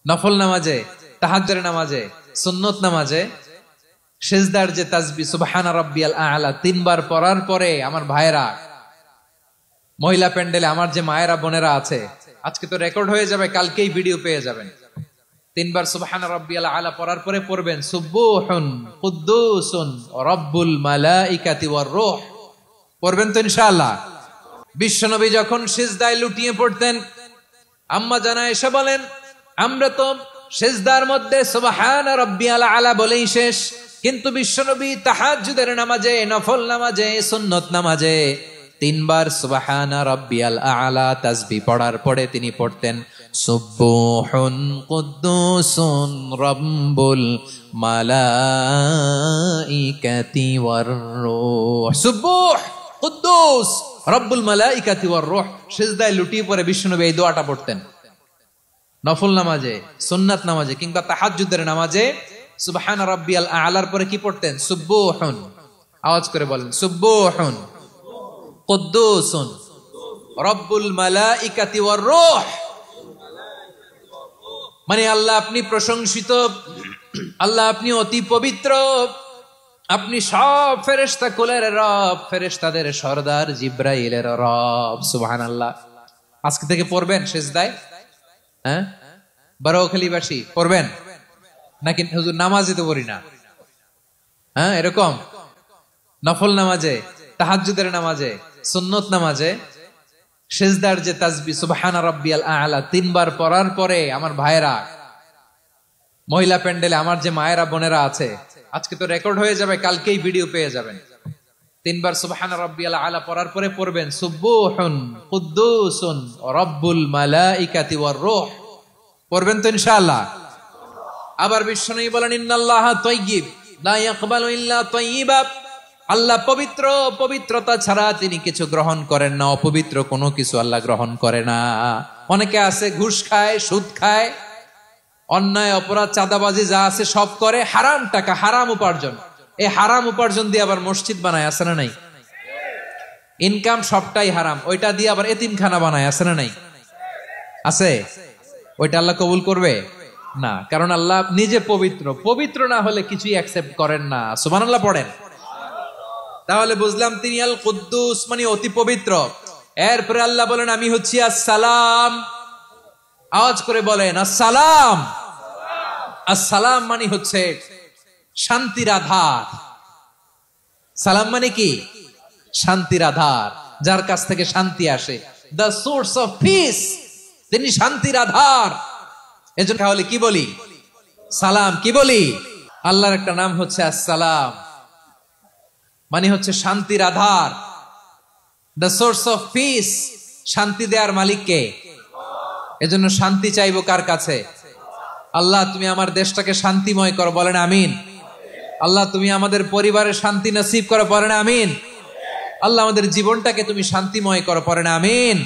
নফল নামাজে, তাহাজ্জুদের নামাজে, সুন্নত নামাজে সিজদার যে তাসবিহ সুবহান রাব্বিয়াল আ'লা 3 বার পড়ার পরে আমার ভাইরা, মহিলা প্যান্ডেলে আমার যে মায়েরা বোনেরা আছে, আজকে তো রেকর্ড হয়ে যাবে, কালকেই ভিডিও পেয়ে যাবেন। 3 বার সুবহান রাব্বিয়াল আ'লা পড়ার পরে পড়বেন সুবহুন কুদ্দুসুন রাব্বুল মালাইকাতি ওয়ার রূহ। পড়বেন তো ইনশাআল্লাহ। বিশ্বনবী যখন সিজদায় লুটিয়ে পড়তেন, আম্মা জানা এসে বলেন, আমরা তো সিজদার মধ্যে সুবহান রাব্বিয়াল আ'লা বলেই শেষ, কিন্তু বিশ্বনবী তাহাজ্জুদের নামাজে, নফল নামাজে, সুন্নত নামাজে 3 বার সুবহান রাব্বিয়াল আ'লা তাসবিহ পড়ার পরে তিনি পড়তেন সুবহুন কুদ্দুসুন রাব্বুল মালাইকাতি ওয়ার রূহ। সুবহ কুদ্দুস রব্বুল মালাইকাতি ওয়ার রূহ। সিজদায় লুটিয়ে পড়ে বিশ্বনবী এই দোয়াটা পড়তেন। নফল নামাজে, সুন্নাত নামাজে কিংবা তাহাজ্জুদের নামাজে সুবহান রাব্বিয়াল আ'লার পরে কি পড়তেন? সুবহুন। আওয়াজ করে বলেন সুবহুন কুদ্দুসুন রব্বুল মালাইকাতি ওয়ার রূহ। মানে আল্লাহ আপনি প্রশংসিত, আল্লাহ আপনি অতি পবিত্র, আপনি সব ফেরেশতা কুলের রব, ফেরেশতাদের সরদার জিব্রাইলের রব। সুবহানাল্লাহ। আজকে থেকে পড়বেন সিজদায়? হ্যাঁ, বারোখালীবাসী পড়বেন নাকি? হুজুর নামাজে তো পড়ি না। হ্যাঁ, এরকম নফল নামাজে, তাহাজ্জুদের নামাজে, সুন্নত নামাজে সিজদার যে তাসবিহ সুবহান রাব্বিয়াল আ'লা 3 বার পড়ার পরে আমার ভাইরা, মহিলা প্যান্ডেলে আমার যে মায়েরা বোনেরা আছে, আজকে তো রেকর্ড হয়ে যাবে, কালকেই ভিডিও পেয়ে যাবেন। 3 বার সুবহান রাব্বিয়াল আ'লা পড়ার পরে পড়বেন সুবহুন কুদ্দুসুন রাব্বুল মালাইকাতি ওয়ার রূহ। পড়বেন তো ইনশাআল্লাহ। আবার বিশ্বনবী বলেন ইন্নাল্লাহা তাইয়্যিব লা ইয়াকবালু ইল্লা তাইয়্যিবা। আল্লাহ পবিত্র, পবিত্রতা ছাড়া তিনি কিছু গ্রহণ করেন না, অপবিত্র কোনো কিছু আল্লাহ গ্রহণ করে না। অনেকে আছে ঘুষ খায়, সুদ খায়, অন্যায় অপরাধ চাঁদাবাজি যা আছে সব করে, হারাম টাকা, হারাম উপার্জন। এই হারাম উপার্জন দিয়ে আবার মসজিদ বানায়, আছে না নাই? ইনকাম সবটাই হারাম, ওইটা দিয়ে আবার এতিমখানা বানায়, আছে না নাই? আছে। ওইটা আল্লাহ কবুল করবে না, কারণ আল্লাহ নিজে পবিত্র। পবিত্র না হলে কিছুই অ্যাকসেপ্ট করেন না। সুবহানাল্লাহ পড়েন। তাহলে বুঝলাম তিনি আল কুদ্দুস মানে অতি পবিত্র। এরপরে আল্লাহ বলেন আমি হচ্ছি আসসালাম। আওয়াজ করে বলেন আসসালাম। আসসালাম মানে হচ্ছে শান্তির আধার। সালাম মানে কি? শান্তির আধার, যার কাছ থেকে শান্তি আসে। দ্য সোর্স অফ পিস, তিনি শান্তির আধার। এজন্য তাহলে কি বলি? সালাম। কি বলি? আল্লাহর একটা নাম হচ্ছে আসসালাম, মানে হচ্ছে শান্তির আধার। দ্য সোর্স অফ পিস, শান্তি দেওয়ার মালিক কে? এজন্য শান্তি চাইবো কার কাছে? আল্লাহ তুমি আমার দেশটাকে শান্তিময় করো, বলেন আমিন। আল্লাহ তুমি আমাদের পরিবারের শান্তি নসিব করো, বলেন আমিন। আল্লাহ আমাদের জীবনটাকে তুমি শান্তিময় করো, পড়েন আমিন।